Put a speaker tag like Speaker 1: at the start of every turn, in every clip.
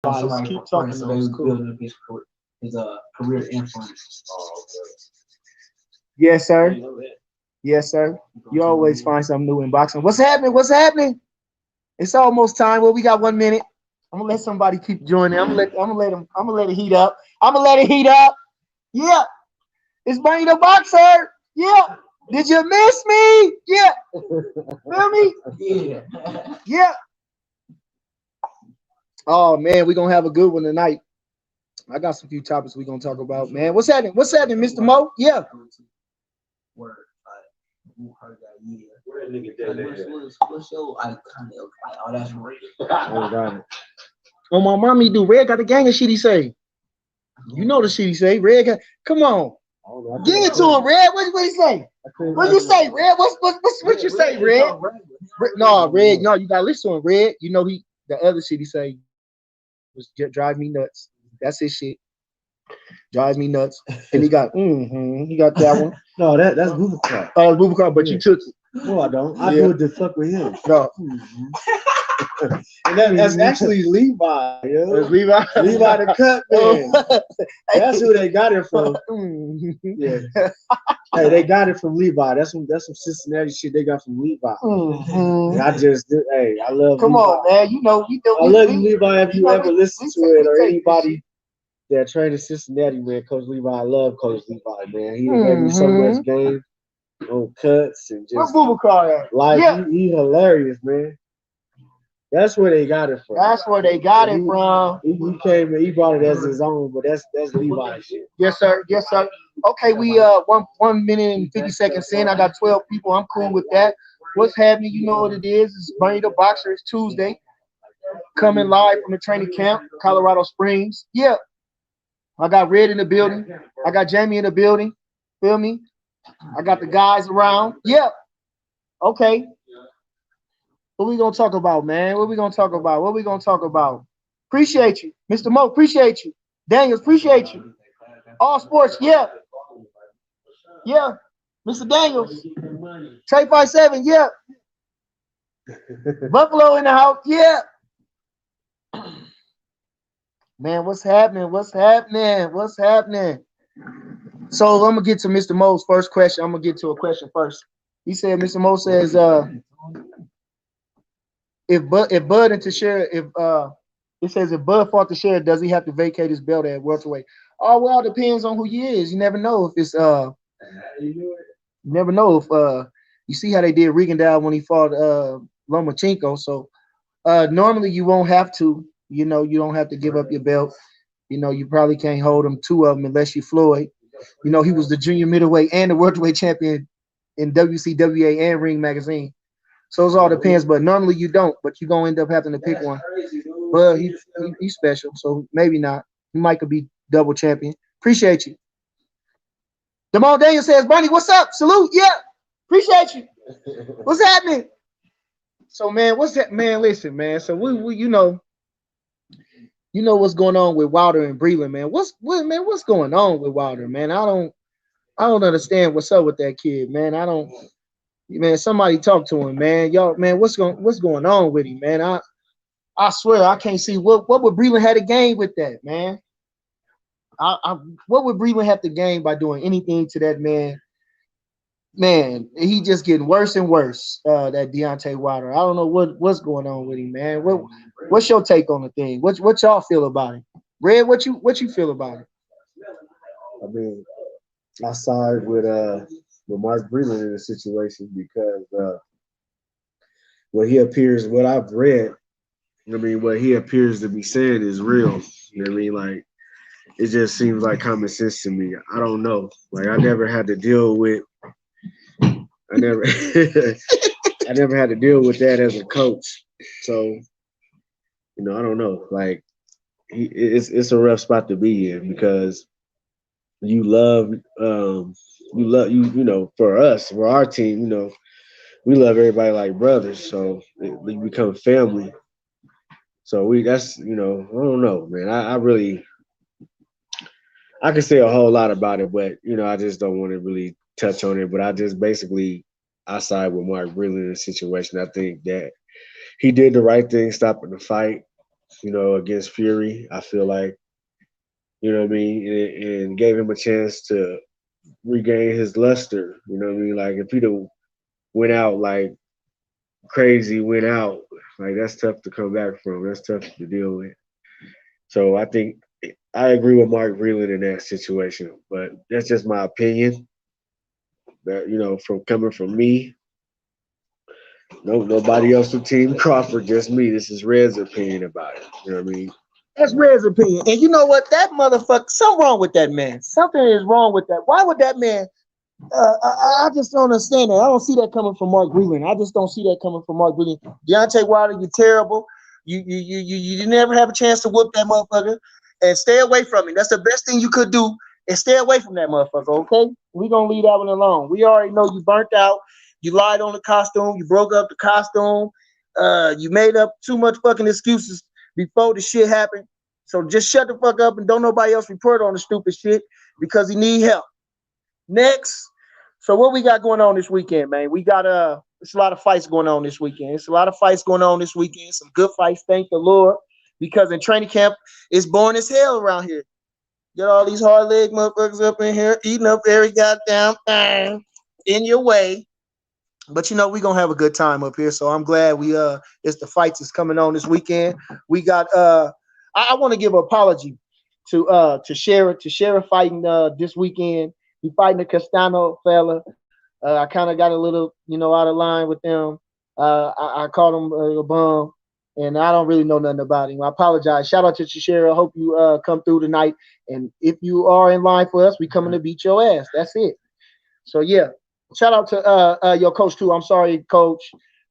Speaker 1: Just keep talking. So it's cool. Building his career influence. Oh, okay. Yes, sir. Yes, sir. You always find something new in boxing. What's happening? What's happening? It's almost time. Well, we got 1 minute. I'm gonna let somebody keep joining. I'm gonna let it heat up. I'm gonna let it heat up. Yeah. It's Bernie the Boxer. Yeah. Did you miss me? Yeah. Feel me? Yeah. Yeah. Oh man, we're gonna have a good one tonight. I got some few topics we're gonna talk about, man. What's happening? What's happening, Mr. Mo? Yeah. Word. What's your iconic? Oh, that's real. I got it. Oh, my mommy do. Red got the gang of shit he say. You know the shit he say. Red got. Come on. Give it to him, Red. What he say? What you say, Red? What you say, Red? No, Red. No, you gotta listen to him, Red. You know the other shit he say was drive me nuts. That's his shit. Drives me nuts. And he got that one.
Speaker 2: No, that's Bubakar.
Speaker 1: Oh, it's Bubakar, but you took it.
Speaker 2: No, I don't. I do it to fuck with him. No. And that's actually Levi. You know?
Speaker 1: It's Levi.
Speaker 2: Levi the cut man. That's who they got it from. Yeah. Hey, they got it from Levi. That's some Cincinnati shit they got from Levi. And I just did. Hey, I love.
Speaker 1: Come
Speaker 2: Levi.
Speaker 1: On, man. You know.
Speaker 2: I love you, Levi. If you ever listen to it, or anybody that trained in Cincinnati, man, Coach Levi. I love Coach Levi, man. He gave me so much game on cuts and just like he hilarious, man. That's where they got it from.
Speaker 1: That's where they got it from.
Speaker 2: He came and he brought it as his own, but that's Levi shit.
Speaker 1: Yes, sir. Yes, sir. Okay, we 1 minute and 50 seconds in. I got 12 people. I'm cool with that. What's happening? You know what it is. It's Bernie the Boxer. It's Tuesday. Coming live from the training camp, Colorado Springs. Yeah. I got Red in the building. I got Jamie in the building. Feel me? I got the guys around. Yeah. Okay. What we gonna talk about, man? What we gonna talk about? What we gonna talk about? Appreciate you, Mr. Mo. Appreciate you, Daniels. Appreciate you. All sports, yeah, yeah. Mr. Daniels, Trey 57, yeah. Buffalo in the house, yeah. Man, what's happening? What's happening? What's happening? So I'm gonna get to Mr. Mo's first question. I'm gonna get to a question first. He said, Mr. Mo says, if Bud and Teixeira, it says if Bud fought Teixeira, does he have to vacate his belt at welterweight? Oh, well, it depends on who he is. You never know if it's you never know if you see how they did Rigondeaux when he fought Lomachenko. So normally you won't have to. You know, you don't have to give up your belt. You know, you probably can't hold them, two of them, unless you're Floyd. You know, he was the junior middleweight and the welterweight champion in WCWA and Ring Magazine. So it all depends, but normally you don't. But you're gonna end up having to pick one. But he's special, so maybe not. He might could be double champion. Appreciate you. Jamal Daniel says, Bernie, what's up? Salute, yeah. Appreciate you. What's happening? So man, what's that? Man, listen, man. So we you know what's going on with Wilder and Breland, man. What's going on with Wilder, man? I don't understand what's up with that kid, man. Man, somebody talk to him, man. Y'all, man, what's going on with him, man? I swear I can't see what would Breland have to gain with that, man. What would Breland have to gain by doing anything to that man? Man, he just getting worse and worse. That Deontay Wilder. I don't know what's going on with him, man. What's your take on the thing? What y'all feel about it? Red, what you feel about it?
Speaker 2: I mean, I side with Mark Breland in the situation because what I've read, I mean, what he appears to be saying is real. You know what I mean? Like, it just seems like common sense to me. I don't know. Like, I never had to deal with I never had to deal with that as a coach. So, you know, I don't know. Like, it's a rough spot to be in because you know, for us, for our team, you know, we love everybody like brothers. So we become family. So that's, you know, I don't know, man. I can say a whole lot about it, but, you know, I just don't want to really touch on it. But I side with Mark Breland in the situation. I think that he did the right thing stopping the fight. against Fury. I feel like, what I mean, and gave him a chance to regain his luster. You know what I mean? Like if he'd have went out like crazy, went out, like that's tough to come back from. That's tough to deal with. So I think I agree with Mark Breland in that situation, but that's just my opinion. That from coming from me, no nobody else from Team Crawford, just me. This is Red's opinion about it. You know what I mean?
Speaker 1: That's Red's opinion. And you know what? That motherfucker, something wrong with that man. Something is wrong with that. Why would that man? I just don't understand that. I don't see that coming from Mark Breland. I just don't see that coming from Mark Breland. Deontay Wilder, you're terrible. You never have a chance to whoop that motherfucker. And stay away from him. That's the best thing you could do. And stay away from that motherfucker, okay? We're going to leave that one alone. We already know you burnt out. You lied on the costume. You broke up the costume. You made up too much fucking excuses before the shit happened. So just shut the fuck up and don't nobody else report on the stupid shit because he need help. Next. So what we got going on this weekend, man? We got it's a lot of fights going on this weekend. It's a lot of fights going on this weekend. Some good fights, thank the Lord. Because in training camp, it's boring as hell around here. Get all these hard leg motherfuckers up in here, eating up every goddamn thing in your way. But we're gonna have a good time up here. So I'm glad it's the fights that's coming on this weekend. We got I want to give an apology to Shara fighting this weekend. He fighting the Castano fella. I kind of got a little, out of line with them. I called him a bum, and I don't really know nothing about him. I apologize. Shout out to Shara. I hope you come through tonight. And if you are in line for us, we coming to beat your ass. That's it. So yeah, shout out to your coach too. I'm sorry, coach.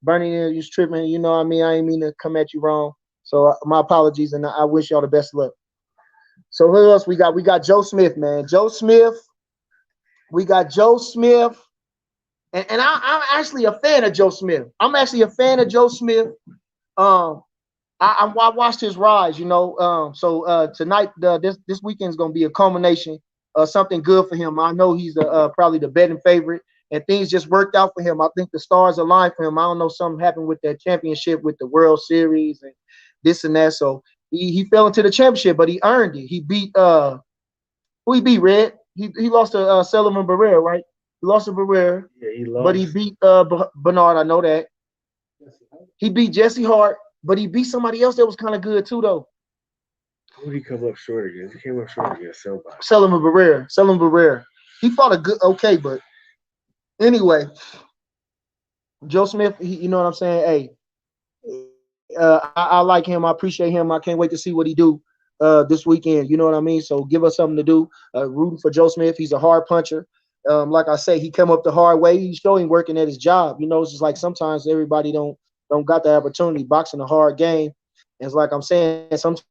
Speaker 1: Bernie is tripping. You know what I mean? I ain't mean to come at you wrong. So my apologies, and I wish y'all the best of luck. So who else we got? We got Joe Smith, man. Joe Smith. We got Joe Smith. And I'm actually a fan of Joe Smith. I'm actually a fan of Joe Smith. I watched his rise, So tonight, this weekend is going to be a culmination of something good for him. I know he's probably the betting favorite, and things just worked out for him. I think the stars aligned for him. I don't know, something happened with that championship with the World Series and this and that. So he fell into the championship, but he earned it. He beat who he beat, Red? He lost to Sullivan Barrera, right? He lost to Barrera.
Speaker 2: Yeah, he lost.
Speaker 1: But he beat Bernard. I know that. He beat Jesse Hart, but he beat somebody else that was kind of good too, though.
Speaker 2: Who did he come up short against? He came up short against somebody.
Speaker 1: Sullivan Barrera. He fought a good, okay, but anyway, Joe Smith. You know what I'm saying? Hey, I like him. I appreciate him. I can't wait to see what he do this weekend. You know what I mean? So give us something to do. Rooting for Joe Smith. He's a hard puncher. Like I say, he come up the hard way. He's showing working at his job. It's just like sometimes everybody don't got the opportunity. Boxing a hard game. And it's like I'm saying, sometimes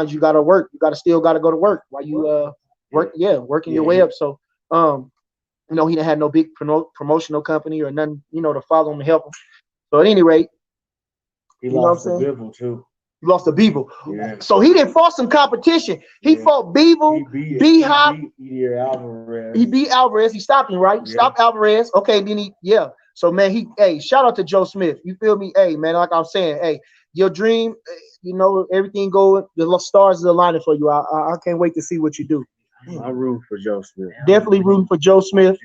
Speaker 1: you gotta work. You still gotta go to work while you working your way up. So he didn't have no big promotional company or nothing, to follow him and help him. So at any rate,
Speaker 2: he lost to Bivol too.
Speaker 1: He lost to Bivol.
Speaker 2: Yeah.
Speaker 1: So he didn't fought some competition. He fought Bivol, B-Hop.
Speaker 2: He Alvarez.
Speaker 1: He beat Alvarez. He stopped him, right? Yeah. Stopped Alvarez. Okay, then So man, shout out to Joe Smith. You feel me? Hey, man, like I'm saying, hey, your dream, everything going, the stars is aligning for you. I can't wait to see what you do.
Speaker 2: I'm rooting for Joe Smith.
Speaker 1: Definitely rooting for Joe Smith.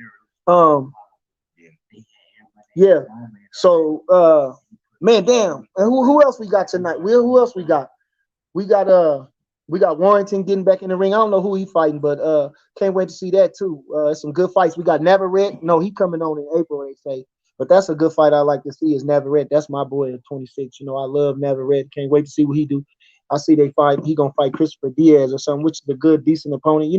Speaker 1: Yeah. So man, damn. And who else we got tonight? Who else we got? We got Warrington getting back in the ring. I don't know who he fighting, but can't wait to see that too. Some good fights. We got Navarrete. No, he coming on in April, they say. But that's a good fight I like to see is Navarrete. That's my boy at 26. I love Navarrete. Can't wait to see what he do. I see they fight. He gonna fight Christopher Diaz or something, which is a good, decent opponent.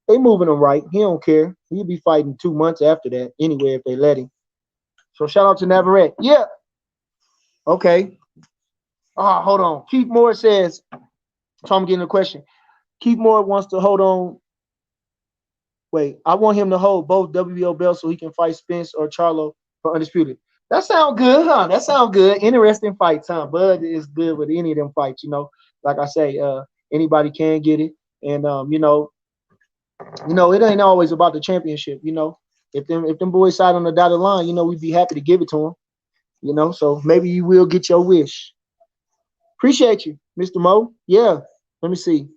Speaker 1: They moving him right. He don't care. He'll be fighting 2 months after that anyway if they let him. So shout out to Navarrete. Yeah. Okay. Hold on. Keith Moore says, so I'm getting a question. Keith Moore wants to hold on. Wait, I want him to hold both WBO belts so he can fight Spence or Charlo for undisputed. That sounds good, huh? That sounds good. Interesting fights, huh? Bud is good with any of them fights, Like I say, anybody can get it. And it ain't always about the championship, If them boys side on the dotted line, we'd be happy to give it to them. So maybe you will get your wish. Appreciate you. Mr. Mo. Yeah. Let me see.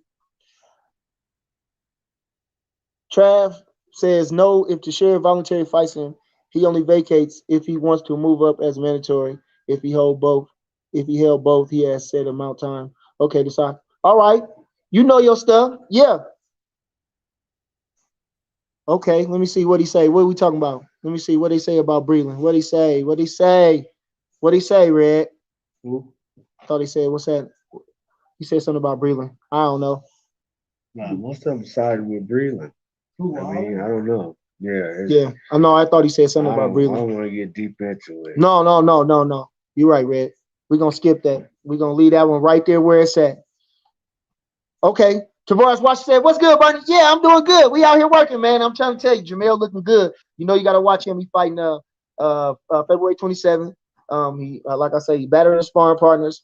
Speaker 1: Trav says no if Teixeira voluntarily fights him. He only vacates if he wants to move up as mandatory. If he held both, he has set amount time. Okay, decide. All right. You know your stuff. Yeah. Okay. Let me see what he say. What are we talking about? Let me see what they say about Breland. What he say? What he say? What he say, Red?
Speaker 2: Who?
Speaker 1: I thought he said, what's that? He said something about Breland. I don't know.
Speaker 2: Nah, most of them sided with Breland. I don't know. Yeah,
Speaker 1: Yeah. I know. I thought he said something about
Speaker 2: I
Speaker 1: Breland.
Speaker 2: don't want to get deep into it.
Speaker 1: No. You're right, Red. We're gonna skip that. We're gonna leave that one right there where it's at. Okay. Tavares Watch said, what's good, Bernie? Yeah, I'm doing good. We out here working, man. I'm trying to tell you, Jamel looking good. You know you gotta watch him. He fighting February 27th. He like I say, he better than sparring partners.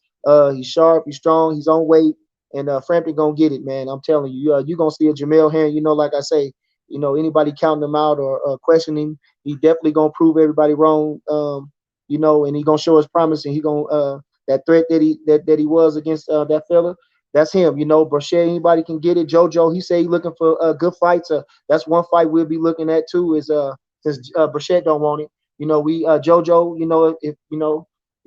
Speaker 1: He's sharp, he's strong, he's on weight, and Frampton gonna get it, man. I'm telling you, you gonna see a Jamel here. You know, like I say, anybody counting him out or questioning him, he definitely gonna prove everybody wrong. And he gonna show his promise, and he gonna that threat that he was against that fella. That's him, Brochet, anybody can get it. JoJo, he say he looking for good fights. That's one fight we'll be looking at too. Is since Brochet don't want it, we JoJo, if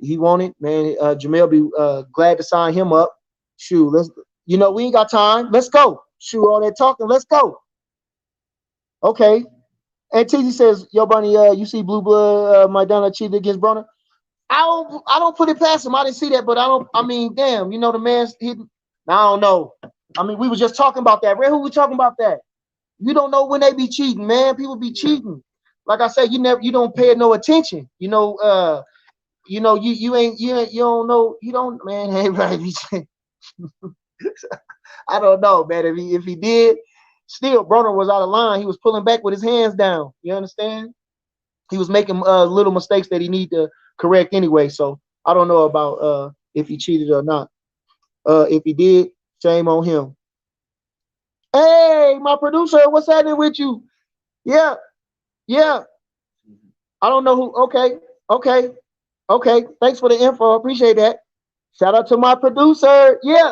Speaker 1: he want it, man. Jamel be glad to sign him up. Shoot, let's. We ain't got time. Let's go. Shoot, all that talking. Let's go. Okay. And TZ says, "Yo, Bunny, you see Blue Blood Maidana cheated against Broner? I don't put it past him. I didn't see that, but I don't. I mean, damn, the man's hitting. I don't know. I mean, we was just talking about that. Red, who we talking about that? You don't know when they be cheating, man. People be cheating. Like I said, you don't pay no attention. You don't know. You don't, man. Everybody be cheating. I don't know, man. If he did, still, Broner was out of line. He was pulling back with his hands down. You understand? He was making little mistakes that he need to correct anyway. So I don't know about if he cheated or not. If he did, shame on him. Hey, my producer, what's happening with you? Yeah, yeah. I don't know who. Okay, okay. Thanks for the info. Appreciate that. Shout out to my producer. Yeah.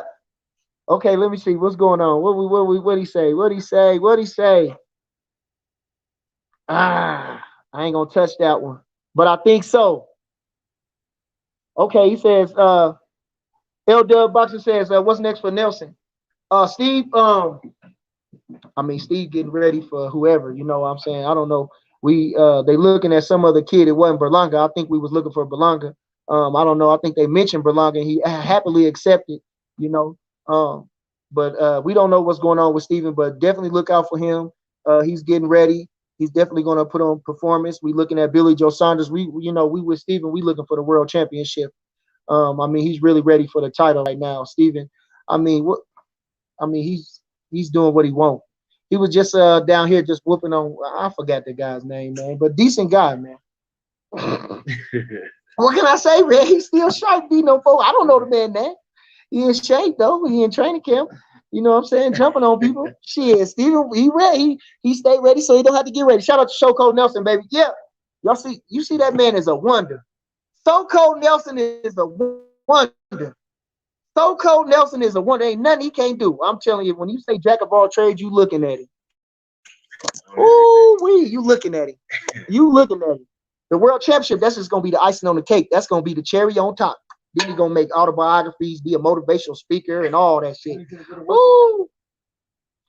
Speaker 1: Okay, let me see what's going on. What he say? What he say? What he say? I ain't gonna touch that one, but I think so. Okay, he says. L Dub Boxer says, what's next for Nelson? Steve. Steve getting ready for whoever. You know what I'm saying? I don't know. They looking at some other kid. It wasn't Berlanga. I think we was looking for Berlanga. I don't know. I think they mentioned Berlanga. And he happily accepted. You know. But we don't know what's going on with Steven. But definitely look out for him. He's getting ready. He's definitely going to put on performance. We looking at Billy Joe Saunders. We with Steven. We looking for the world championship. He's really ready for the title right now, Steven. What? He's doing what he wants. He was just down here just whooping on. I forgot the guy's name, man, but decent guy, man. What can I say, man? He's still sharp, beating no foe. I don't know the man name. He in shape though. He in training camp. You know what I'm saying? Jumping on people. Shit, Steven, he ready. He stayed ready, so he don't have to get ready. Shout out to Shoko Nelson, baby. Yeah, you see that man is a wonder. Shoko Nelson is a wonder. So Cold Nelson is a wonder. Ain't nothing he can't do. I'm telling you, when you say jack of all trades, you looking at him. Ooh, you looking at him. You looking at him. The world championship, that's just gonna be the icing on the cake. That's gonna be the cherry on top. Then he's gonna make autobiographies, be a motivational speaker, and all that shit. Ooh.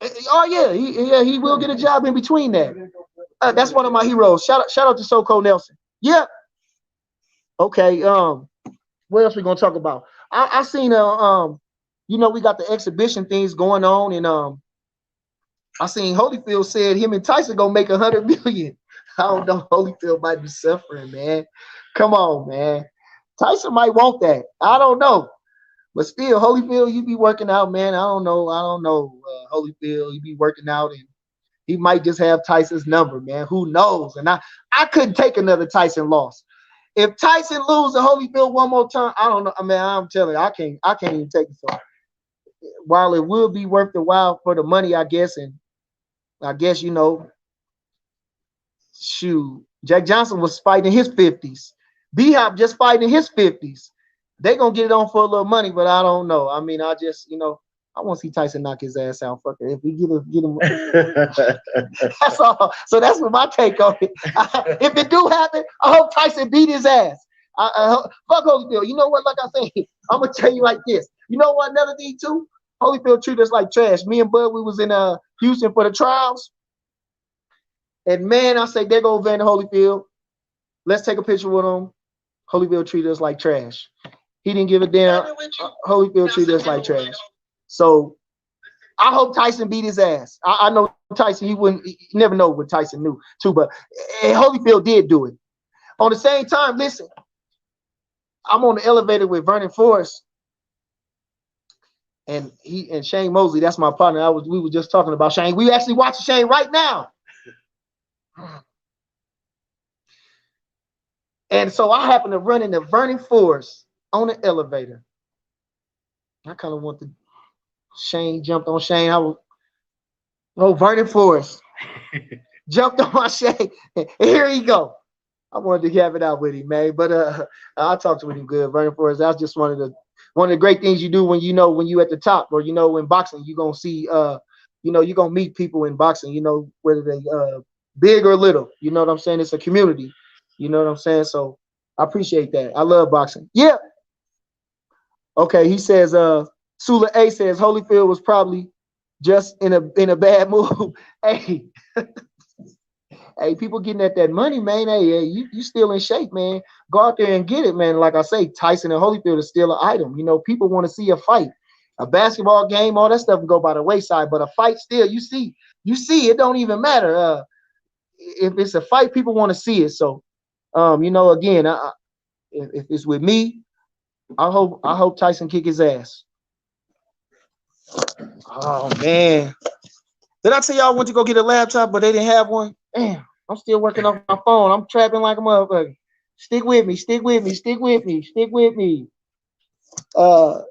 Speaker 1: Oh yeah, he will get a job in between that. That's one of my heroes. Shout out to So Cold Nelson. Yeah. Okay. What else we gonna talk about? I seen we got the exhibition things going on, and I seen Holyfield said him and Tyson gonna make 100 million. I don't know. Holyfield might be suffering, man. Come on, man. Tyson might want that. I don't know, but still, Holyfield, you be working out, man. I don't know. Holyfield, you be working out, and he might just have Tyson's number, man. Who knows? And I couldn't take another Tyson loss. If Tyson loses to Holyfield one more time, I don't know. I'm telling you, I can't even take it. So while it will be worth the while for the money, I guess, and I guess shoot, Jack Johnson was fighting in his 50s. B-Hop just fighting in his 50s. They gonna get it on for a little money, but I don't know. I mean, I just, I want to see Tyson knock his ass out. Fuck it. If we get him, that's all. So that's what my take on it. If it do happen, I hope Tyson beat his ass. Fuck Holyfield. You know what? Like I say, I'm gonna tell you like this. You know what? Another thing too. Holyfield treated us like trash. Me and Bud, we was in Houston for the trials, and man, I say there go Vander Holyfield. Let's take a picture with him. Holyfield treated us like trash. He didn't give a damn. Holyfield treated us like trash. So I hope Tyson beat his ass. I know Tyson. You never know what Tyson knew too, but Holyfield did do it. On the same time, listen, I'm on the elevator with Vernon Forrest, and Shane Mosley. That's my partner. We were just talking about Shane. We actually watching Shane right now. And so I happened to run into Vernon Forrest on the elevator. I kind of want to. Shane jumped on Shane. Vernon Forrest jumped on my Shane. And here he go. I wanted to have it out with him, man. But I talked with him good. Vernon Forrest. That's just one of the great things you do when you at the top, or in boxing, you're gonna see you're gonna meet people in boxing, whether they big or little. You know what I'm saying? It's a community. You know what I'm saying? So I appreciate that. I love boxing. Yeah. Okay, he says Sula A says Holyfield was probably just in a bad mood. Hey, hey, people getting at that money, man. Hey, you still in shape, man. Go out there and get it, man. Like I say, Tyson and Holyfield is still an item. People want to see a fight. A basketball game, all that stuff can go by the wayside, but a fight still, you see, it don't even matter. If it's a fight, people want to see it. So, again, if it's with me, I hope Tyson kick his ass. Oh man, did I tell y'all I went to go get a laptop, but they didn't have one? Damn, I'm still working off my phone. I'm trapping like a motherfucker. Stick with me.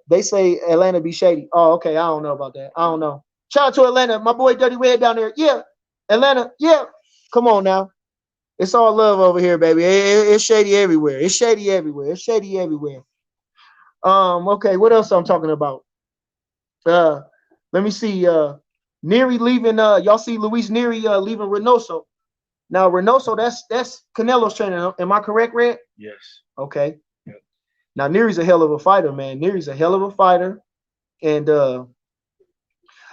Speaker 1: They say Atlanta be shady. Oh, okay. I don't know about that. I don't know. Shout out to Atlanta. My boy Dirty Red down there. Yeah. Atlanta. Yeah. Come on now. It's all love over here, baby. It's shady everywhere. Okay, what else I'm talking about? Let me see. Neary leaving. Y'all see Luis Neary leaving Reynoso. Now Reynoso, that's Canelo's trainer. Am I correct, Red?
Speaker 2: Yes.
Speaker 1: Okay. Yep. Now Neary's a hell of a fighter, man. Neary's a hell of a fighter, and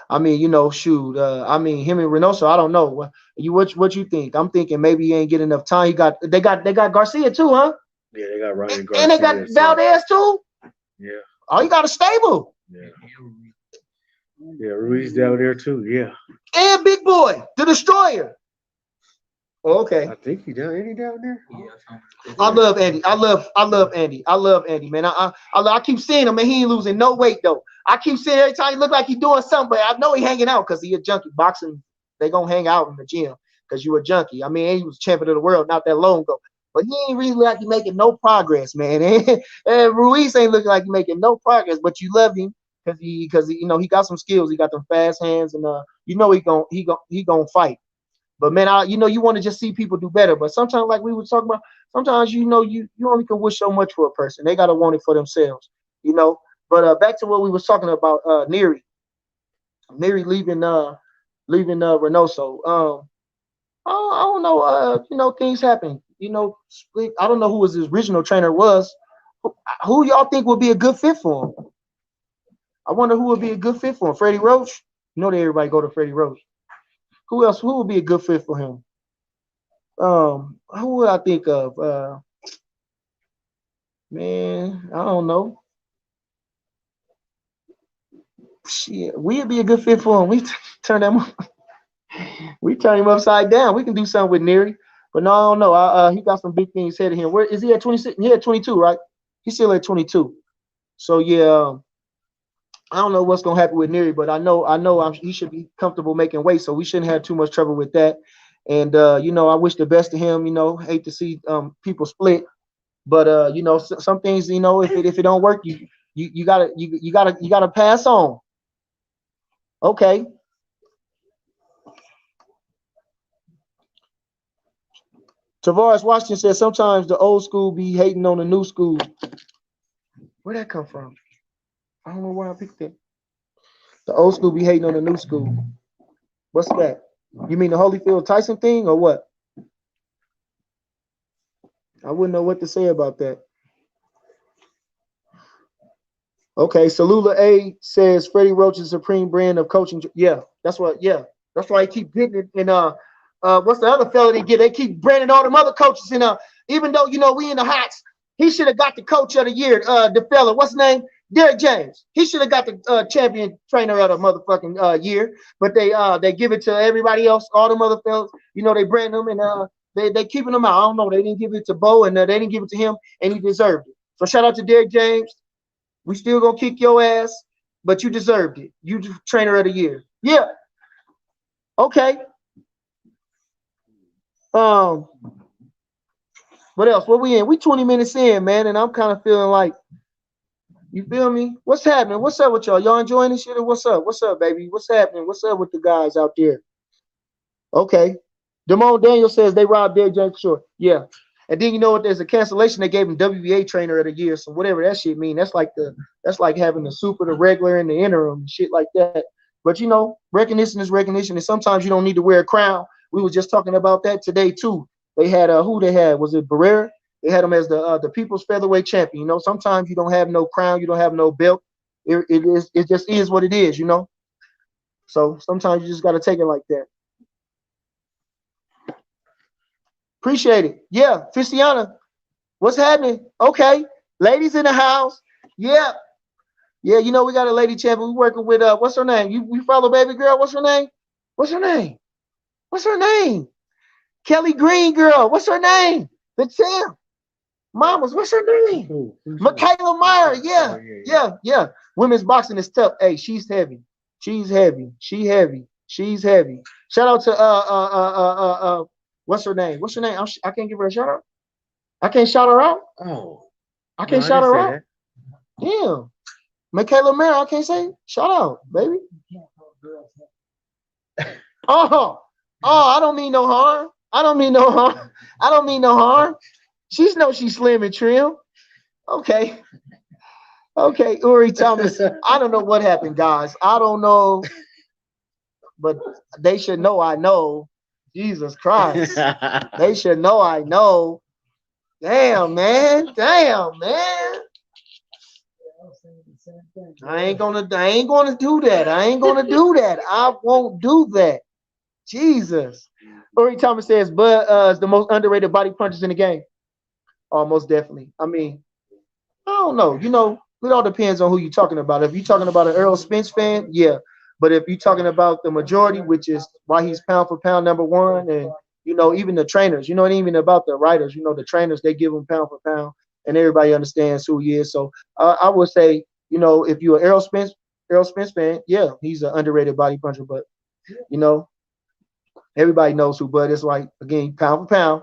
Speaker 1: I mean, shoot. I mean, him and Reynoso. I don't know. What you think? I'm thinking maybe he ain't getting enough time. They got Garcia too, huh?
Speaker 2: Yeah, they got Ryan Garcia.
Speaker 1: And they got Valdez too.
Speaker 2: Yeah.
Speaker 1: Oh, you got a stable.
Speaker 2: Yeah. Yeah, Ruiz down there too. Yeah.
Speaker 1: And Big Boy, the Destroyer. Oh, okay.
Speaker 2: I think he down. Ain't he down there?
Speaker 1: Yeah. I love Andy. I love Andy, man. I keep seeing him, man. He ain't losing no weight though. I keep seeing every time he look like he's doing something, but I know he hanging out because he a junkie. Boxing, they gonna hang out in the gym because you a junkie. I mean, he was champion of the world not that long ago, but he ain't really like he making no progress, man. And Ruiz ain't looking like he making no progress, but you love him because he got some skills. He got them fast hands, and he gonna fight. But man, you want to just see people do better. But sometimes, like we were talking about, sometimes you only can wish so much for a person. They gotta want it for themselves, But back to what we was talking about, Neary leaving Reynoso. I don't know. Things happen. I don't know who his original trainer was. Who y'all think would be a good fit for him? I wonder who would be a good fit for him. Freddie Roach. That everybody go to Freddie Roach. Who else? Who would be a good fit for him? Who would I think of? Man, I don't know. Shit, we'd be a good fit for him. We turn him upside down. We can do something with Neary. But no, I don't know. He got some big things headed him. Where is he at 26? He at 22, right? He's still at 22. So yeah, I don't know what's gonna happen with Neary, but I know he should be comfortable making weight, so we shouldn't have too much trouble with that. And I wish the best to him. Hate to see people split, but some things, if it don't work, you gotta pass on. Okay. Tavares Washington says sometimes the old school be hating on the new school. Where'd that come from? I don't know where I picked it. The old school be hating on the new school. What's that? You mean the Holyfield Tyson thing or what? I wouldn't know what to say about that. Okay, Salula A says Freddie Roach is supreme brand of coaching. Yeah, that's what. Yeah, that's why I keep getting it. And what's the other fella they get? They keep branding all them other coaches. And even though we in the hots, he should have got the coach of the year. The fella, what's his name? Derek James. He should have got the champion trainer of the motherfucking year. But they give it to everybody else. All them other fellas, they brand them and they keeping them out. I don't know. They didn't give it to Bo and they didn't give it to him, and he deserved it. So shout out to Derek James. We still gonna kick your ass, but you deserved it. You trainer of the year. Yeah. Okay. What else? What we in? We 20 minutes in, man, and I'm kind of feeling like, you feel me? What's happening? What's up with y'all? Y'all enjoying this shit or what's up? What's up, baby? What's happening? What's up with the guys out there? Okay. Damone Daniel says they robbed Derek James for sure. Yeah. And then you know what? There's a cancellation. They gave him WBA trainer of the year. So whatever that shit mean, that's like having the super, the regular, and the interim and shit like that. But recognition is recognition, and sometimes you don't need to wear a crown. We was just talking about that today too. They had who they had? Was it Barrera? They had him as the people's featherweight champion. Sometimes you don't have no crown, you don't have no belt. It just is what it is. So sometimes you just got to take it like that. Appreciate it. Yeah, Fistiana, what's happening? Okay, ladies in the house. Yeah, yeah. We got a lady champion. We working with what's her name? You follow baby girl? What's her name? What's her name? What's her name? Kelly Green girl. What's her name? The champ. Mamas. What's her name? Michaela Meyer. Yeah, yeah. Women's boxing is tough. Hey, she's heavy. She's heavy. She heavy. She's heavy. Shout out to what's her name? What's her name? I can't give her a shout out. I can't shout her out.
Speaker 2: Oh,
Speaker 1: I can't shout her out. Damn. Michaela Meyer, I can't say shout out, baby. I don't mean no harm. I don't mean no harm. I don't mean no harm. She's slim and trim. Okay. Okay, Uri Thomas. I don't know what happened, guys. I don't know. But they should know I know. Jesus Christ. They should know I know. Damn, man. I ain't gonna do that. I won't do that. Jesus. Uri Thomas says, Bud is the most underrated body punchers in the game. Most definitely. I mean, I don't know. It all depends on who you're talking about. If you're talking about an Errol Spence fan, yeah. But if you're talking about the majority, which is why he's pound for pound number one, and even the trainers, it ain't even about the writers. The trainers, they give him pound for pound, and everybody understands who he is. So I would say, if you're an Errol Spence fan, yeah, he's an underrated body puncher. But everybody knows who Bud is. Like, again, pound for pound.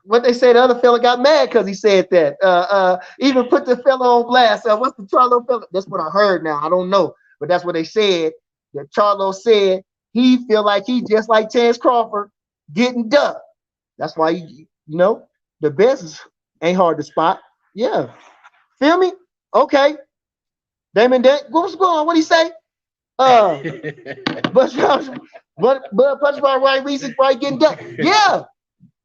Speaker 1: What they say, the other fella got mad because he said that. Even put the fella on blast. What's the Charlo fella? That's what I heard now. I don't know. But that's what they said. That Charlo said he feel like he just like Terence Crawford getting ducked. That's why the best ain't hard to spot. Yeah. Feel me? Okay. Damon, what's going on? What he say? But punch by right reason why he getting ducked. Yeah.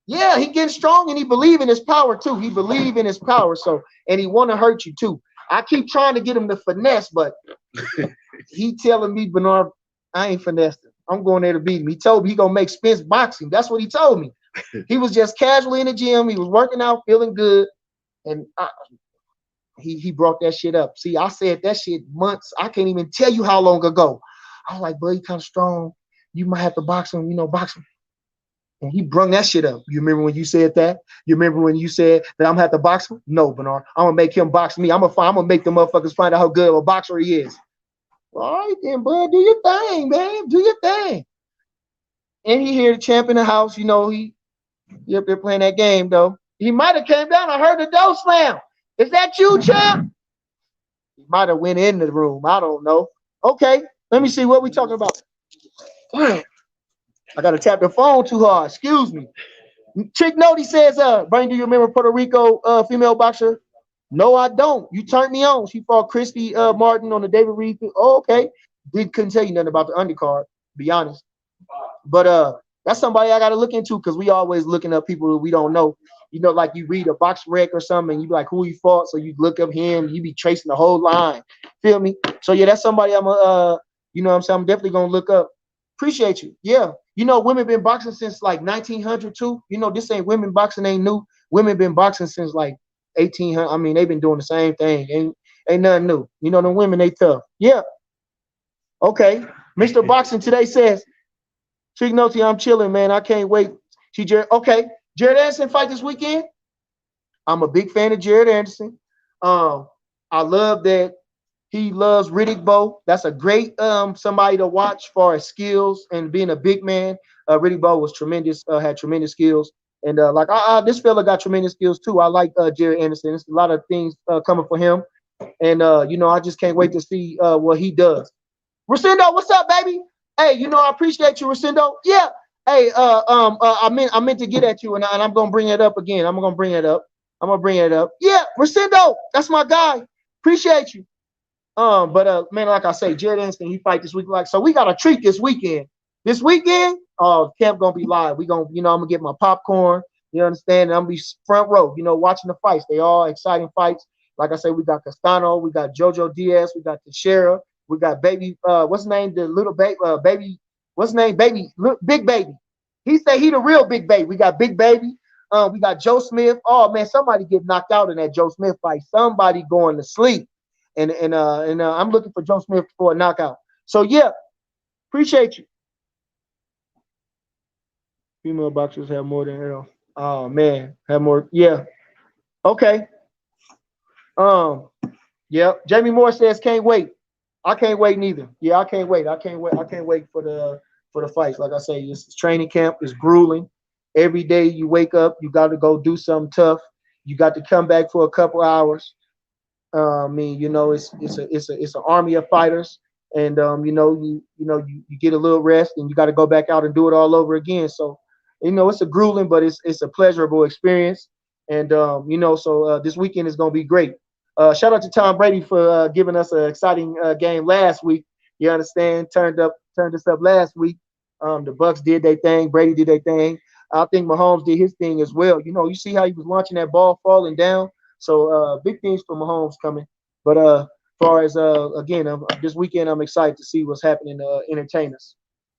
Speaker 1: Yeah, he getting strong and he believe in his power too. He believe in his power. So, and he want to hurt you too. I keep trying to get him to finesse, but he telling me, Bernard, I ain't finessed him. I'm going there to beat him. He told me he gonna make Spence boxing. That's what he told me. He was just casually in the gym. He was working out, feeling good, and he brought that shit up. See, I said that shit months. I can't even tell you how long ago. I was like, bro, he kind of strong. You might have to box him. Box him. And he brung that shit up. You remember when you said that? You remember when you said that I'm gonna have to box him? No, Bernard. I'm gonna make him box me. I'm gonna make the motherfuckers find out how good of a boxer he is. All right then, bud. Do your thing, man. Do your thing. And he here, the champ in the house. He up there playing that game though. He might have came down. I heard the door slam. Is that you, champ? He might have went in the room. I don't know. Okay, let me see what we talking about. I gotta tap the phone too hard. Excuse me. Chick Noti says, Brian, do you remember Puerto Rico female boxer No, I don't. You turned me on. She fought Christy Martin on the David Reed. Oh, okay. Couldn't tell you nothing about the undercard, to be honest. But that's somebody I gotta look into because we always looking up people that we don't know. You know, like you read a box rec or something, and you be like, who he fought, so you look up him, you be tracing the whole line. Feel me? So yeah, that's somebody you know what I'm saying, I'm definitely gonna look up. Appreciate you. Yeah. You know, women been boxing since like 1900 too. You know, this ain't women boxing ain't new. Women been boxing since like 1800. I mean, they've been doing the same thing. Ain't nothing new. You know, the women they tough. Yeah. Okay. Mr. Boxing today says, Chignoti, I'm chilling, man. I can't wait. Okay. Jared Anderson fight this weekend. I'm a big fan of Jared Anderson. I love that he loves Riddick Bowe. That's a great somebody to watch for his skills and being a big man. Riddick Bowe was tremendous, had tremendous skills. And this fella got tremendous skills too. I like Jared Anderson. There's a lot of things coming for him. And you know, I just can't wait to see what he does. Rosendo, what's up, baby? Hey, you know, I appreciate you, Rosendo. Yeah. Hey, I meant to get at you, and I'm gonna bring it up again. I'm gonna bring it up. I'm gonna bring it up. Yeah, Rosendo, that's my guy. Appreciate you. But man, like I say, Jared Anderson, he fight this week. Like, so we got a treat this weekend. This weekend, camp gonna be live. We gonna, you know, I'm gonna get my popcorn. You understand? And I'm gonna be front row, you know, watching the fights. They all exciting fights. Like I say, we got Castano, we got Jojo Diaz, we got Teixeira, we got baby. What's his name? The little baby, baby. What's his name? Baby, big baby. He say he the real big baby. We got big baby. We got Joe Smith. Oh man, somebody get knocked out in that Joe Smith fight. Somebody going to sleep. And I'm looking for Joe Smith for a knockout. So yeah, appreciate you. Female boxers have more than hell. Oh man, have more. Yeah. Okay. Um. Yeah. Jamie Moore says can't wait. I can't wait neither. Yeah, I can't wait. I can't wait. I can't wait for the fights. Like I say, it's training camp is grueling. Every day you wake up, you got to go do something tough. You got to come back for a couple hours. I mean, you know, it's an army of fighters, and you get a little rest, and you got to go back out and do it all over again. So, you know, it's a grueling, but it's a pleasurable experience, and so this weekend is gonna be great. Shout out to Tom Brady for giving us an exciting game last week. You understand? Turned us up last week. The Bucks did their thing. Brady did their thing. I think Mahomes did his thing as well. You know, you see how he was launching that ball, falling down. So big things for Mahomes coming. But as far as again, this weekend I'm excited to see what's happening entertain us.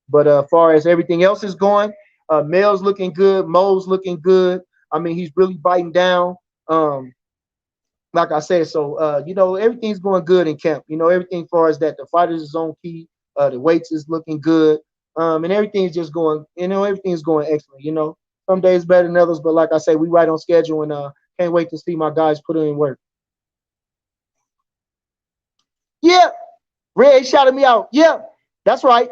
Speaker 1: But far as everything else is going, Mel's looking good, Mo's looking good. I mean, he's really biting down. Like I said, so you know, everything's going good in camp. You know, everything far as that, the fighters is on key, the weights is looking good, and everything's just going. You know, everything's going excellent. You know, some days better than others, but like I say, we right on schedule, and can't wait to see my guys put in work. Yeah, Red shouted me out. Yeah, that's right.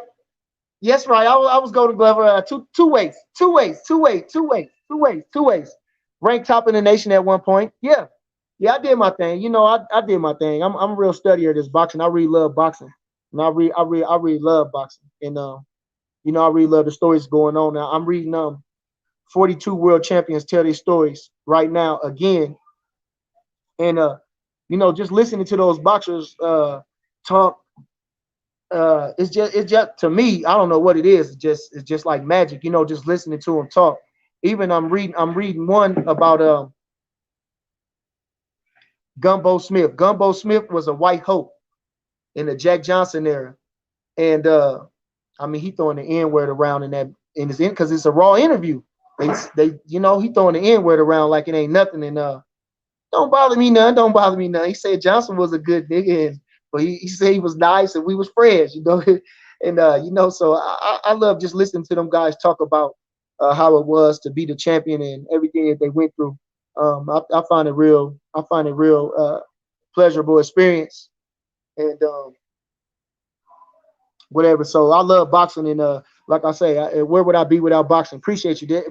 Speaker 1: Yes, right. I was Golden Glover two ways, two ways, two ways, two ways, two ways, two ways. Ranked top in the nation at one point. Yeah, yeah, I did my thing. You know, I did my thing. I'm a real studier of this boxing. I really love boxing, and I really love boxing. And you know, I really love the stories going on now. I'm reading 42 world champions tell their stories right now again, and you know, just listening to those boxers talk, it's just to me, I don't know what it is. It's just like magic, you know, just listening to them talk. Even I'm reading one about Gumbo Smith. Gumbo Smith was a white hope in the Jack Johnson era, and I mean, he throwing the N word around in his because it's a raw interview. They you know, he throwing the N word around like it ain't nothing, and don't bother me none. Don't bother me none. He said Johnson was a good nigga, but he said he was nice and we was friends, you know. And you know, so I love just listening to them guys talk about how it was to be the champion and everything that they went through. I find it real. I find it real pleasurable experience, and whatever. So I love boxing, and like I say, where would I be without boxing? Appreciate you.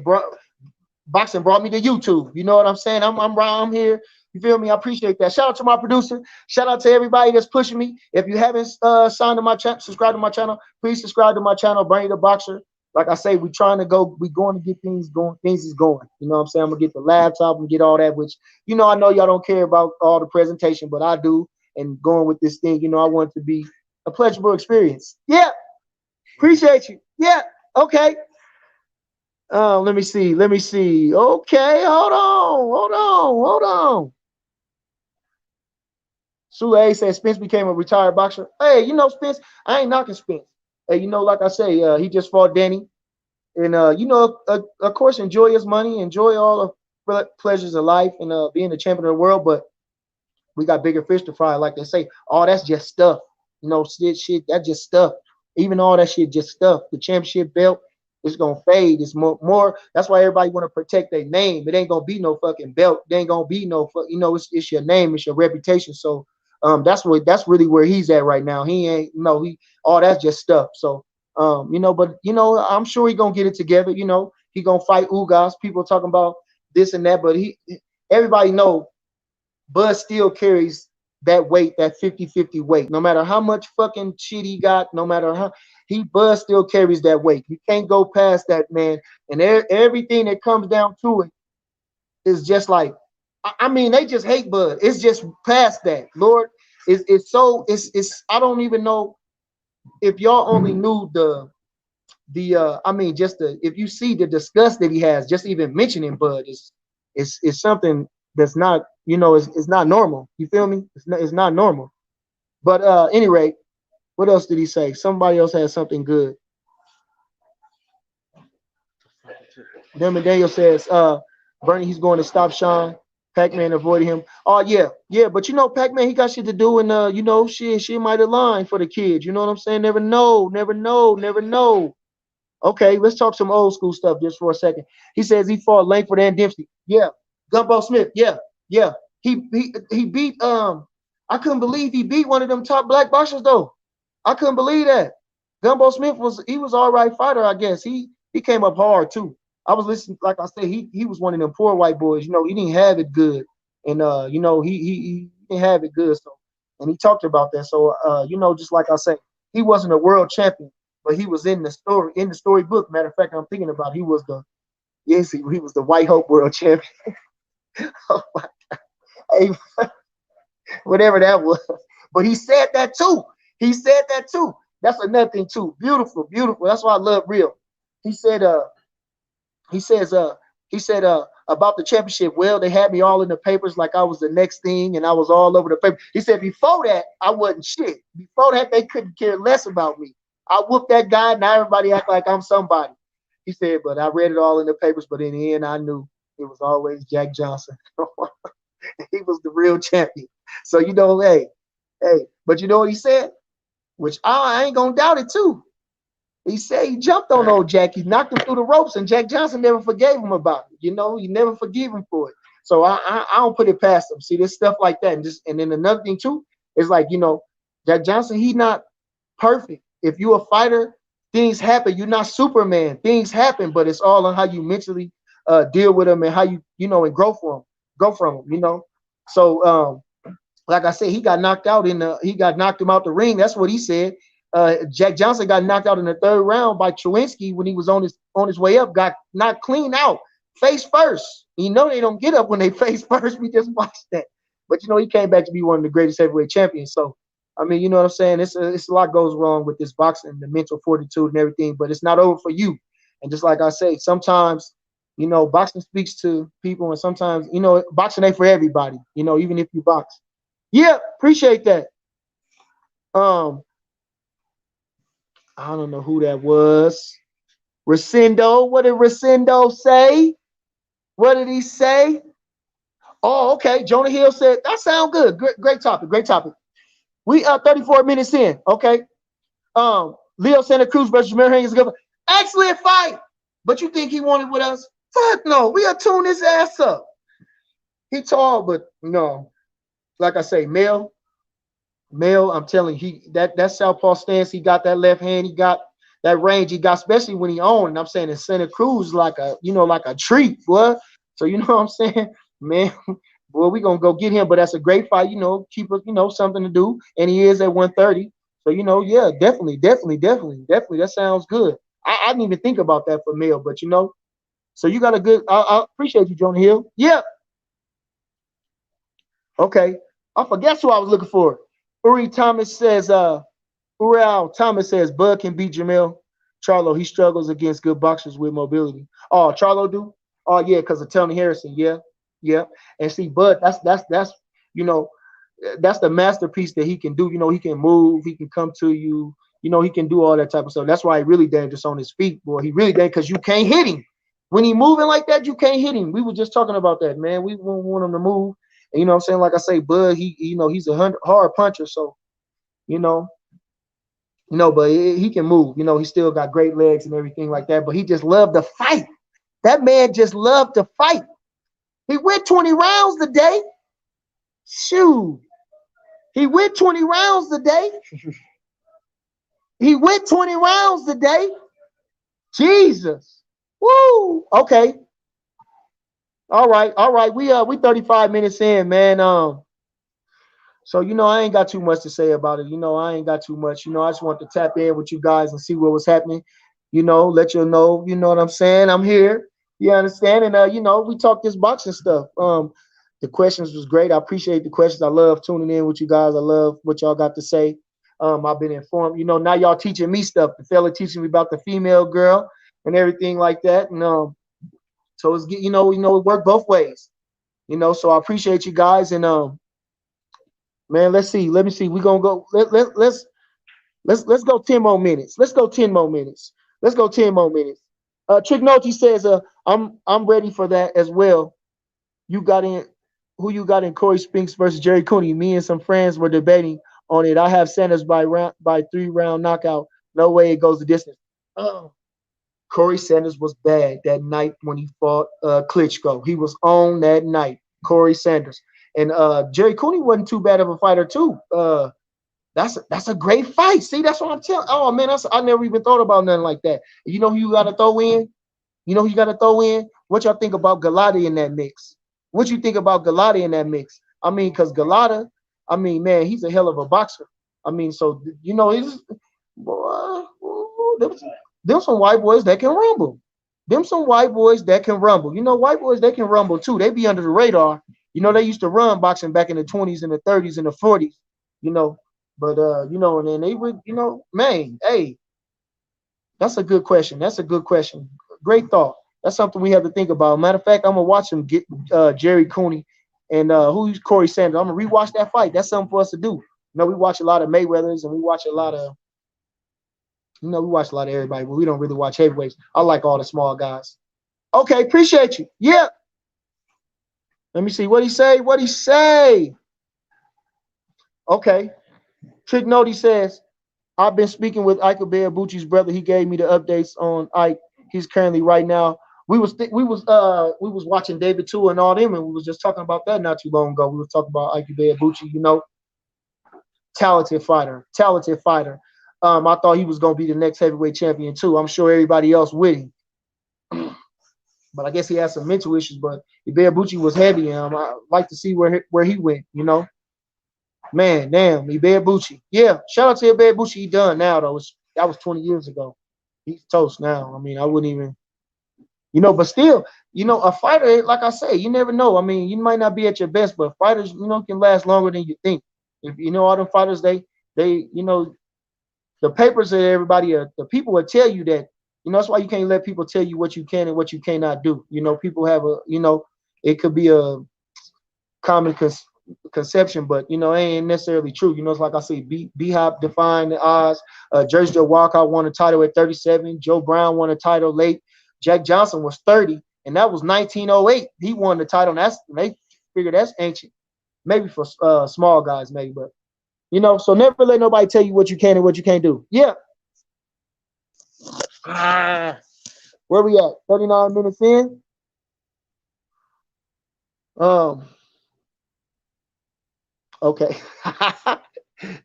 Speaker 1: Boxing brought me to YouTube. You know what I'm saying? I'm here. You feel me? I appreciate that. Shout out to my producer. Shout out to everybody that's pushing me. If you haven't signed to my channel, subscribe to my channel, please subscribe to my channel, Bernie the Boxer. like I say, we trying to go. We going to get things going. Things is going. You know what I'm saying? I'm gonna get the laptop and get all that. Which I know y'all don't care about all the presentation, but I do. And going with this thing, I want it to be a pleasurable experience. Yeah, appreciate you. Yeah, okay. Let me see. Let me see. Okay, hold on, hold on. Sule said Spence became a retired boxer. Hey, Spence, I ain't knocking Spence. Hey, like I say, he just fought Danny. And, of course, enjoy his money, enjoy all the pleasures of life and being the champion of the world. But we got bigger fish to fry, like they say. All that's just stuff. Shit, that's just stuff. Even all that shit, just stuff. The championship belt is gonna fade. It's more. That's why everybody want to protect their name. It ain't gonna be no fucking belt. There ain't gonna be no. It's your name. It's your reputation. So, that's really where he's at right now. He ain't. He all that's just stuff. So, but I'm sure he gonna get it together. He gonna fight Ugas. People talking about this and that, but everybody know Bud still carries that weight, that 50-50 weight. No matter how much fucking shit he got, no matter how Bud still carries that weight. You can't go past that, man. And everything that comes down to it is just like, I mean, they just hate Bud. It's just past that. Lord, it's I don't even know if y'all only knew if you see the disgust that he has, just even mentioning Bud is something that's not, it's not normal. You feel me? It's not normal. But any rate, what else did he say? Somebody else had something good. Then Daniel says, Bernie, he's going to stop Sean. Pac-Man avoided him. Oh yeah. But Pac-Man, he got shit to do, and she might align for the kids. You know what I'm saying? Never know. Okay, let's talk some old school stuff just for a second. He says he fought Langford and Dempsey. Yeah. Gumbo Smith. Yeah. He beat I couldn't believe he beat one of them top black boxers though. I couldn't believe that. Gumbo Smith was all right fighter, I guess. He came up hard too. I was listening, like I said, he was one of them poor white boys. He didn't have it good, and he didn't have it good. So, and he talked about that. So, just like I say, he wasn't a world champion, but he was in the storybook. Matter of fact, I'm thinking about he was the White Hope world champion. Oh my God. Hey, whatever that was. But he said that too. That's another thing too. Beautiful. That's why I love real. He said, about the championship. Well, they had me all in the papers like I was the next thing, and I was all over the paper. He said, before that, I wasn't shit. Before that, they couldn't care less about me. I whooped that guy, now everybody act like I'm somebody. He said, but I read it all in the papers, but in the end, I knew it was always Jack Johnson. He was the real champion. So, hey, but you know what he said? Which I ain't gonna doubt it too. He said he jumped on old Jack. He knocked him through the ropes, and Jack Johnson never forgave him about it. He never forgave him for it. So I don't put it past him. See, this stuff like that. And then another thing too is like, Jack Johnson, he's not perfect. If you're a fighter, things happen. You're not Superman. Things happen, but it's all on how you mentally deal with them and how you, and grow from them. So like I said, he got knocked out he got knocked him out the ring. That's what he said. Jack Johnson got knocked out in the third round by Chewinski when he was on his way up, got knocked clean out, face first. They don't get up when they face first. We just watched that. But he came back to be one of the greatest heavyweight champions. So I mean, you know what I'm saying? It's a lot goes wrong with this boxing, the mental fortitude and everything, but it's not over for you. And just like I say, sometimes, boxing speaks to people, and sometimes, boxing ain't for everybody, even if you box. Yeah, appreciate that. I don't know who that was. Resendo. What did Resendo say? What did he say? Oh, okay. Jonah Hill said, that sounds good. Great topic. We 34 minutes in. Okay. Leo Santa Cruz versus Mary is good. Excellent fight. But you think he wanted with us? Fuck no. We gotta tune his ass up. He tall, but no. Like I say, male, I'm telling you, that southpaw stance, he got that left hand, he got that range, he got, especially when he owned. And I'm saying in Santa Cruz like a treat, boy. So you know what I'm saying? Man, boy, we gonna go get him, but that's a great fight, keep us, something to do. And he is at 130. So yeah, definitely. That sounds good. I didn't even think about that for male, but so you got a good. I appreciate you, Jonah Hill. Yeah. Okay. I forget who I was looking for. Uri Thomas says, Uriel Thomas says Bud can beat Jamel Charlo. He struggles against good boxers with mobility. Oh, Charlo do? Oh yeah, because of Tony Harrison. Yeah, yeah. And see, Bud, that's you know, that's the masterpiece that he can do. He can move, he can come to you, he can do all that type of stuff. That's why he really dangerous on his feet, boy. He really dangerous because you can't hit him. When he moving like that, you can't hit him. We were just talking about that, man. We want him to move. And you know what I'm saying? Like I say, Bud, he's a hard puncher, so you know, but he can move. He still got great legs and everything like that. But he just loved to fight. That man just loved to fight. He went 20 rounds today. Shoot. He went 20 rounds today. He went 20 rounds today. Jesus. Woo. Okay. All right. We 35 minutes in, man. So, I ain't got too much to say about it. I ain't got too much. I just want to tap in with you guys and see what was happening. Let you know, what I'm saying? I'm here. You understand? And, we talk this boxing stuff. The questions was great. I appreciate the questions. I love tuning in with you guys. I love what y'all got to say. I've been informed. Now y'all teaching me stuff. The fella teaching me about the female girl and everything like that. And so it's, it worked both ways. So I appreciate you guys. And man, let's see. Let me see. We're gonna go. Let's go 10 more minutes. Let's go 10 more minutes. Let's go 10 more minutes. Trick Note says, I'm ready for that as well. You got in who you got in Corey Spinks versus Jerry Cooney. Me and some friends were debating on it. I have Sanders by 3-round knockout. No way it goes the distance. Oh, Corey Sanders was bad that night when he fought Klitschko. He was on that night. Corey Sanders. And Jerry Cooney wasn't too bad of a fighter too. That's a great fight. See, that's what I'm telling. Oh man, I never even thought about nothing like that. You know who you got to throw in? What y'all think about Galati in that mix? What you think about Galati in that mix? I mean, because Galata, man, he's a hell of a boxer. So he's boy, them some white boys that can rumble. Them some white boys that can rumble. White boys they can rumble too. They be under the radar. They used to run boxing back in the 20s and the 30s and the 40s. But and then they would, man, hey, that's a good question. Great thought. That's something we have to think about. Matter of fact, I'm gonna watch him get Jerry Cooney and who's Corey Sanders. I'm gonna rewatch that fight. That's something for us to do. We watch a lot of Mayweathers and we watch a lot of, everybody, but we don't really watch heavyweights. I like all the small guys. Okay, appreciate you. Yeah. Let me see what he say. Okay. Trick Note says, I've been speaking with Ike Beabucci's brother. He gave me the updates on Ike. He's currently right now. We was watching David Tua and all them, and we was just talking about that not too long ago. We was talking about Ike Beabucci, talented fighter. I thought he was gonna be the next heavyweight champion too. I'm sure everybody else with him. But I guess he had some mental issues. But Beabucci was heavy, and I like to see where he went, Man, damn, Beabucci. Yeah, shout out to Beabucci. He done now though. That was 20 years ago. He's toast now. I wouldn't even, but still, a fighter, like I say, you never know. You might not be at your best, but fighters, can last longer than you think. If all them fighters, they, the papers and everybody, the people will tell you that. That's why you can't let people tell you what you can and what you cannot do. People have it could be a common conception, but it ain't necessarily true. It's like I say, B-Hop defying the odds. Jersey Joe Walcott won a title at 37. Joe Brown won a title late. Jack Johnson was 30, and that was 1908. He won the title. And they figure that's ancient, maybe for small guys, maybe, but so never let nobody tell you what you can and what you can't do. Yeah. Where we at? 39 minutes in. Okay.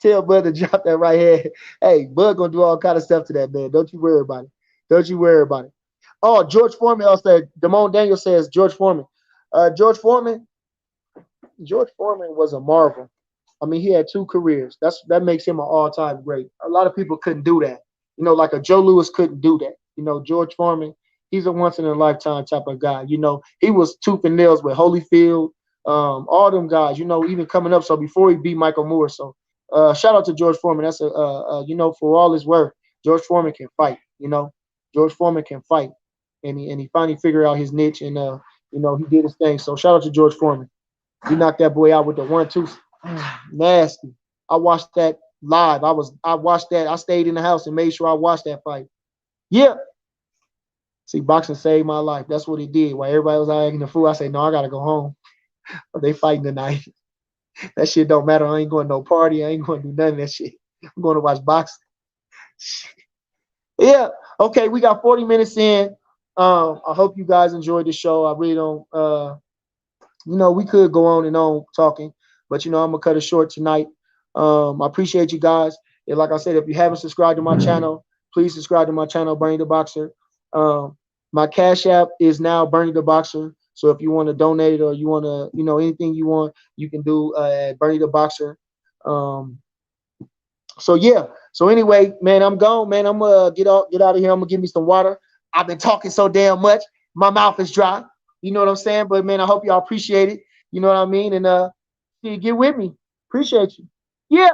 Speaker 1: Tell Bud to drop that right here. Hey, Bud gonna do all kind of stuff to that man. Don't you worry about it. Oh, George Foreman also said, Damone Daniel says George Foreman. George Foreman was a marvel. He had 2 careers. That makes him an all-time great. A lot of people couldn't do that. Like a Joe Louis couldn't do that. George Foreman, he's a once in a lifetime type of guy. He was tooth and nails with Holyfield, all them guys, even coming up. So before he beat Michael Moore. So shout out to George Foreman. That's for all his work, George Foreman can fight. George Foreman can fight, and he finally figured out his niche, and he did his thing. So shout out to George Foreman. He knocked that boy out with the 1-2. Nasty. I watched that live. I watched that. I stayed in the house and made sure I watched that fight. Yeah. See, boxing saved my life. That's what it did. While everybody was out acting the fool, I said, no, I gotta go home. But they fighting tonight. That shit don't matter. I ain't going to no party. I ain't going to do none of that shit. I'm going to watch boxing. Yeah. Okay, we got 40 minutes in. I hope you guys enjoyed the show. I really don't we could go on and on talking, but I'm gonna cut it short tonight. I appreciate you guys. And like I said, if you haven't subscribed to my channel, please subscribe to my channel, Bernie the Boxer. My Cash App is now Bernie the Boxer. So if you want to donate or you want to, anything you want, you can do at Bernie the Boxer. So yeah. So anyway, man, I'm gone, man. I'm gonna get out of here. I'm gonna give me some water. I've been talking so damn much. My mouth is dry. You know what I'm saying? But man, I hope y'all appreciate it. You know what I mean? And get with me. Appreciate you. Yeah.